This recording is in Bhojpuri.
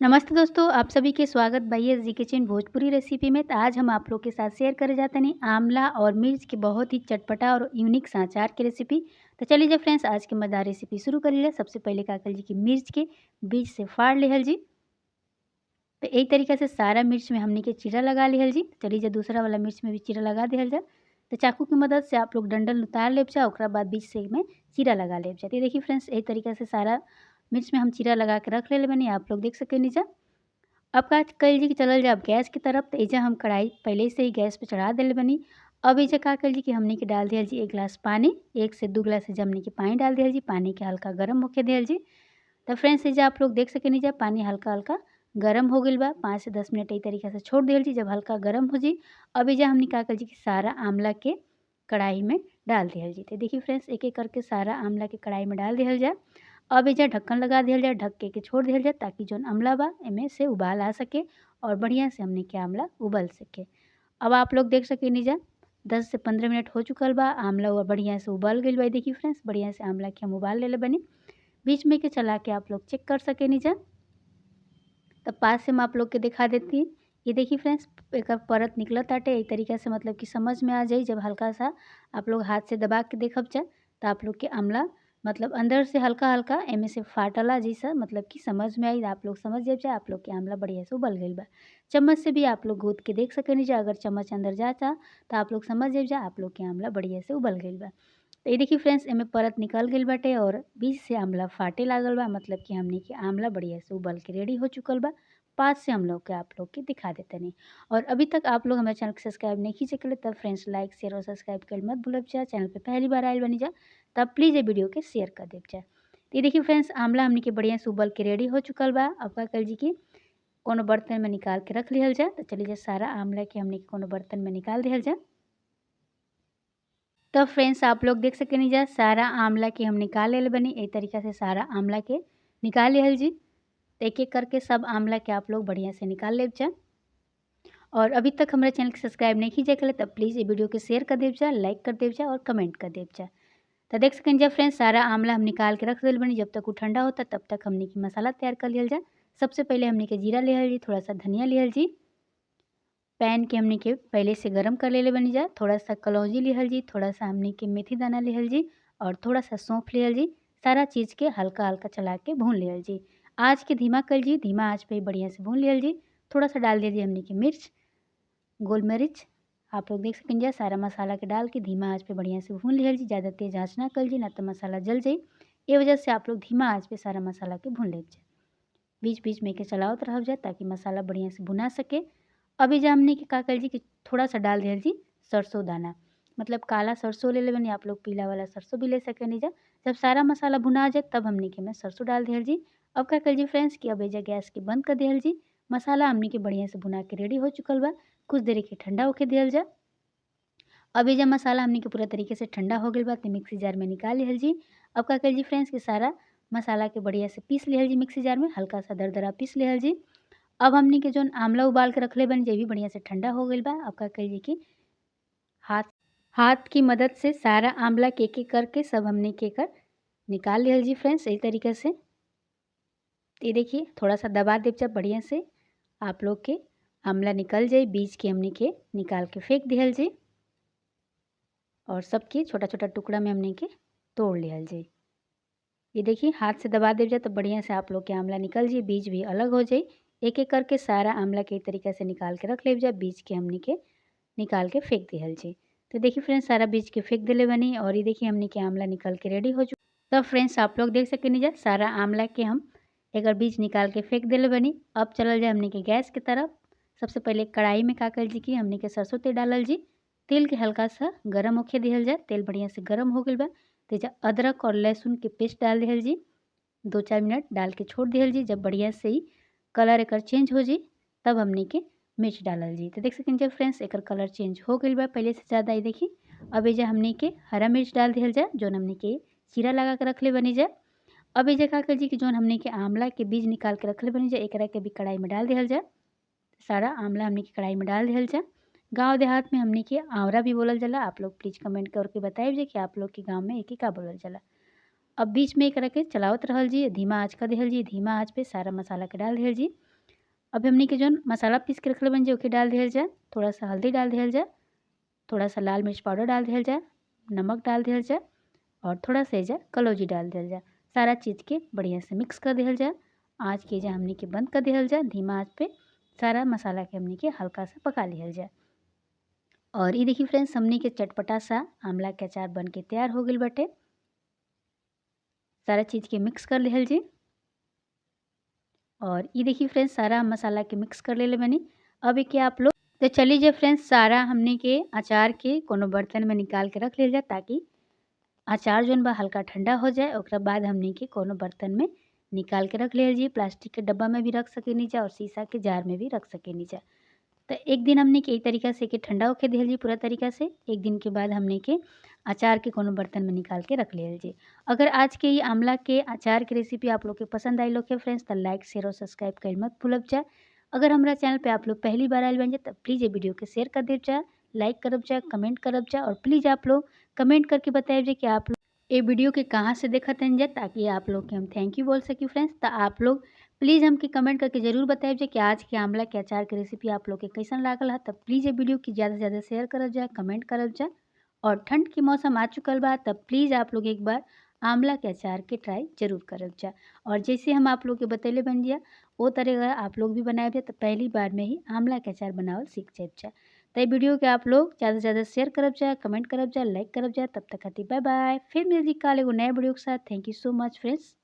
नमस्ते दोस्तों, आप सभी के स्वागत भैया जी किचन भोजपुरी रेसिपी में। तो आज हम आप लोग के साथ शेयर करे जाते हैं आंवला और मिर्च की बहुत ही चटपटा और यूनिक सा अचार की रेसिपी। तो चलिए जब फ्रेंड्स आज की मज़ेदार रेसिपी शुरू कर लिया। सबसे पहले का कर जी की मिर्च के बीज से फाड़ लिहल जी। तो एक तरीके से सारा मिर्च में हमने के चीरा लगा लिहल जी। चलिए जब दूसरा वाला मिर्च में भी चीरा लगा दिहल जाए। तो चाकू की मदद से आप लोग डंडल उतार लेब जा, ओकरा बाद बीच से में चीरा लगा लेब जा। तो देखिए फ्रेंड्स एक तरीके से सारा मिर्च में हम चीरा लगा के रख ले बनी, आप लोग देख सके नीचा। अब का कइल जी कि चलल जाए अब गैस की तरफ। तो एजा हम कढ़ाई पहले से ही गैस पे चढ़ा देले बनी। अब एजा का कइल जी कि हमनी के डाल दिहल जी 1 गिलास पानी। 1 से 2 गिलास एजा हमनी के पानी डाल दिहल जी। पानी के हल्का गरम होके दिहल जी। तो फ्रेंड्स एजा आप लोग देख सकेनी जा पानी हल्का-हल्का गरम हो गइल बा। 5 से 10 मिनट एही तरीका से छोड़ दिहल जी। जब हल्का गरम हो जी, अब एजा हमनी का कइल जी कि सारा आंवला के कढ़ाई में डाल दिहल जी। तो देखिए फ्रेंड्स एक-एक करके सारा आंवला के कढ़ाई में डाल दिहल जाए। अब एजा ढक्कन लगा दिहल जाए, ढक के छोड़ दिहल जाए ताकि जौन अमला बा एमे से उबाल आ सके और बढ़िया से हमनी के आंवला उबल सके। अब आप लोग देख सकेनी जा 10 से 15 मिनट हो चुकल बा। आंवला बढ़िया से उबल गइल बा। देखिए फ्रेंड्स बढ़िया से आंवला के हम उबाल लेले बनी। बीच में के चला के आप लोग चेक कर सकेनी जा। तब पास से मैं आप लोग के दिखा देती। ये देखिए फ्रेंड्स एकर परत निकलत ताटे। एक तरीका से मतलब कि समझ में आ जाई जब हल्का सा आप लोग हाथ से दबा के देखब जा। तो आप लोग के आंवला मतलब अंदर से हल्का-हल्का एमे से फाटला जैसा मतलब कि समझ में आई। आप लोग समझ जाइब जा आप लोग के आंवला बढ़िया से उबल गइल बा। चम्मच से भी आप लोग गूँथ के देख सकेनी जा। अगर चम्मच अंदर जाता तो आप लोग समझ जाइब जा आप लोग के आंवला बढ़िया से उबल गइल बा। तो ये देखिए फ्रेंड्स एमे परत निकल गइल बाटे और बीच से आंवला फाटे लागल बा। मतलब कि हमनी के आंवला बढ़िया से उबल के रेडी हो चुकल बा। पास से हम लोग के आप लोग के दिखा देतनी। और अभी तक आप लोग हमारे चैनल को सब्सक्राइब नहीं कइले तब फ्रेंड्स लाइक शेयर और सब्सक्राइब कइल मत भूलब जा। चैनल पे पहली बार आइल बनी जा तब प्लीज़ ये वीडियो के शेयर कर देब जा। तो ये देखिए फ्रेंड्स आंवला हमनी के बढ़िया से उबल के रेडी हो चुकल बा। अब का कइल जी कि कोनो बर्तन में निकाल के रख लिहल जा। तो चलिए जा सारा आंवला के हमनी के कोनो बर्तन में निकाल दिहल जा। तो फ्रेंड्स आप लोग देख सकेनी जा सारा आंवला के हम निकाल लेले बनी। एक तरीका से सारा आंवला के निकाल लिहल जी। तो एक-एक करके सब आंवला के आप लोग बढ़िया से निकाल लेब जा। और अभी तक हमारे चैनल के सब्सक्राइब नहीं कीजिए कले तब प्लीज़ ये वीडियो के शेयर कर देब जा, लाइक कर देब जा और कमेंट कर देब जा। तो देख सकेनी जा फ्रेंड्स सारा आंवला हम निकाल के रख देले बनी। जब तक वो ठंडा होता तब तक हमनी के मसाला तैयार कर लिहल जा। सबसे पहले हमनी के जीरा लिहल जी, थोड़ा सा धनिया लिहल जी। पैन के हमनी के पहले से गरम कर लेले बनी जा। थोड़ा सा कलौंजी लिहल जी, थोड़ा सा हमनी के मेथी दाना लिहल जी और थोड़ा सा सौंफ लिहल जी। सारा चीज़ के हल्का-हल्का चला के भून लिहल जी। आँच के धीमा कर जी, धीमा आँच पे ही बढ़िया से भून लिहल जी। थोड़ा सा डाल दीजिए हमनी के मिर्च, गोल मिर्च। आप लोग देख सकेनी जा सारा मसाला के डाल के धीमा आँच पे बढ़िया से भून लिहल जी। ज़्यादा तेज़ आँच ना कर जी ना तो मसाला जल जाई। ए वजह से आप लोग धीमा आँच पे सारा मसाला के भून लेब जा। बीच-बीच में के चलावत रहब जा ताकि मसाला बढ़िया से भुना सके। अभी जा हमनी के का कइल जी कि थोड़ा सा डाल दिहल जी सरसों दाना। मतलब काला सरसों ले लेबनी, आप लोग पीला वाला सरसों भी ले सकेनी जा। जब सारा मसाला भुना जाए तब हमनी के में सरसों डाल दिहल जी। अब का कइल जी फ्रेंड्स कि अब एजा गैस के बंद कर दिहल जी। मसाला हमनी के बढ़िया से भुना के रेडी हो चुकल बा। कुछ देरी के ठंडा होके दिहल जा। अब एजा मसाला हमनी के पूरा तरीके से ठंडा हो गइल बा तो मिक्सी जार में निकाल लिहल जी। अब का कइल जी फ्रेंड्स कि सारा मसाला के बढ़िया से पीस लिहल जी मिक्सी जार में, हल्का सा दरदरा पीस लिहल जी। अब हमनी के जौन आंवला उबाल के रखले बानी जे भी बढ़िया से ठंडा हो गइल बा। अब का कइल जी कि हाथ हाथ की मदद से सारा आंवला के एक-एक करके सब हमनी के एकर निकाल लिहल जी फ्रेंड्स इस तरीके से। ये देखिए थोड़ा सा दबा देब जब बढ़िया से आप लोग के आंवला निकल जाई। बीज के हमनी के निकाल के फेंक दिहल जी और सबके छोटा-छोटा टुकड़ा में हमनी के तोड़ लिहल जी। ये देखिए हाथ से दबा देब जा तो बढ़िया से आप लोग के आंवला निकल जी, बीज भी अलग हो जाई। एक-एक करके सारा आंवला के तरीके से निकाल के रख लेब जा। बीज के हमनी के निकाल के फेंक दिहल जी। तो देखिए फ्रेंड्स सारा बीज के फेंक देले बानी और ये देखिए हमनी के आंवला निकल के रेडी हो चुका। तो फ्रेंड्स आप लोग देख सकेनी जा सारा आंवला के हम एकर बीज निकाल के फेंक देले बानी। अब चलल जाए हमनी के गैस के तरफ। सबसे पहले कढ़ाई में का कइल जी कि हमनी के सरसों तेल डालल जी। तेल के हल्का सा गरम होखे दिहल जाए। तेल बढ़िया से गरम हो गइल बा तो एजा अदरक और लहसुन के पेस्ट डाल दिहल जी। 2-4 मिनट डाल के छोड़ दिहल जी। जब बढ़िया से ही कलर एकर चेंज हो जी तब हमनी के मिर्च डालल जी। तो देख सकेनी जा फ्रेंड्स एकर कलर चेंज हो गइल बा पहले से ज़्यादा। ये देखी अब एजा हमनी के हरा मिर्च डाल दिहल जा जौन हमनी के चीरा लगा के रखले बनी जा। अब एजा का कइल जी कि जौन हमनी के आंवला के बीज निकाल के रखले बनी जा एकरा के भी कढ़ाई में डाल दिहल जा। सारा आंवला हमनी के कढ़ाई में डाल दिहल जा। गाँव देहात में हमनी के आंवरा भी बोलल जाला। आप लोग प्लीज़ कमेंट करके बताइब जे कि आप लोग के गाँव में एके का बोलल जाला। अब बीच में एकरा के चलावत रहल जी, धीमा आँच कर दिहल जी। धीमा आँच पे सारा मसाला के डाल दिहल जी। अब हमनी के जौन मसाला पीस के रखले बन जाए ओके डाल दिहल जाए। थोड़ा सा हल्दी डाल दिहल जाए, थोड़ा सा लाल मिर्च पाउडर डाल दिहल जाए, नमक डाल दिहल जाए और थोड़ा सा एजा कलौजी डाल दिहल जाए। सारा चीज़ के बढ़िया से मिक्स कर दिहल जाए। आँच के एजा हमनी के बंद कर दिहल जाए धीमा आँच पे। सारा मसाला के हमनी के हल्का सा पका लिहल जाए। और ये देखिए फ्रेंड्स, हमनी के चटपटा सा आंवला के अचार बन के तैयार हो गइल बाटे। सारा चीज़ के मिक्स कर लिहल जी। और ये देखिए फ्रेंड्स, सारा मसाला के मिक्स कर लेले बानी। अब एके आप लोग तो चलिए जे फ्रेंड्स, सारा हमनी के अचार के कोनो बर्तन में निकाल के रख लेल जाए ताकि अचार जौन बा हल्का ठंडा हो जाए। ओकरा बाद हमनी के कोनो बर्तन में निकाल के रख लेल जी। प्लास्टिक के डब्बा में भी रख सकेनी जा और शीशा के जार में भी रख सकेनी जा। तो एक दिन हमनी के ई तरीका से के ठंडा होके दिहल जी पूरा तरीका से। एक दिन के बाद हमनी के अचार के कोनो बर्तन में निकाल के रख लेल जी। अगर आज के ये आंवला के अचार के रेसिपी आप लोग के पसंद आई लोग के फ्रेंड्स, तो लाइक शेयर और सब्सक्राइब कइल मत भूलब जा। अगर हमरा चैनल पे आप लोग पहली बार आइल बन जा, तो प्लीज़ ये वीडियो के शेयर कर देव जा, लाइक करब जा, कमेंट करब जा और प्लीज़ आप लोग कमेंट करके बताइब जा कि आप लोग ये वीडियो के कहाँ से देखत हन जा, ताकि आप लोग के हम थैंक यू बोल सकी फ्रेंड्स। तो आप लोग प्लीज़ हमके कमेंट करके ज़रूर बताइब जा कि आज के आंवला के अचार के रेसिपी आप लोग के कैसन लागल है। तब प्लीज़ ये वीडियो की ज़्यादा से ज़्यादा शेयर करब जा, कमेंट करब जा। और ठंड के मौसम आ चुकल बा, तब प्लीज़ आप लोग एक बार आंवला के अचार के ट्राई ज़रूर करब जा। और जैसे हम आप लोग के बतैले बन जा वो तरह आप लोग भी बनाए जा, तो पहली बार में ही आंवला के अचार बनावल सीख जाइब जा। तो ये वीडियो के आप लोग ज़्यादा से ज़्यादा शेयर करब जा, कमेंट करब जा, लाइक करब जा। तब तक खातिर बाय बाय। फिर मिल जी काल एगो नया वीडियो के साथ। Thank you so much friends.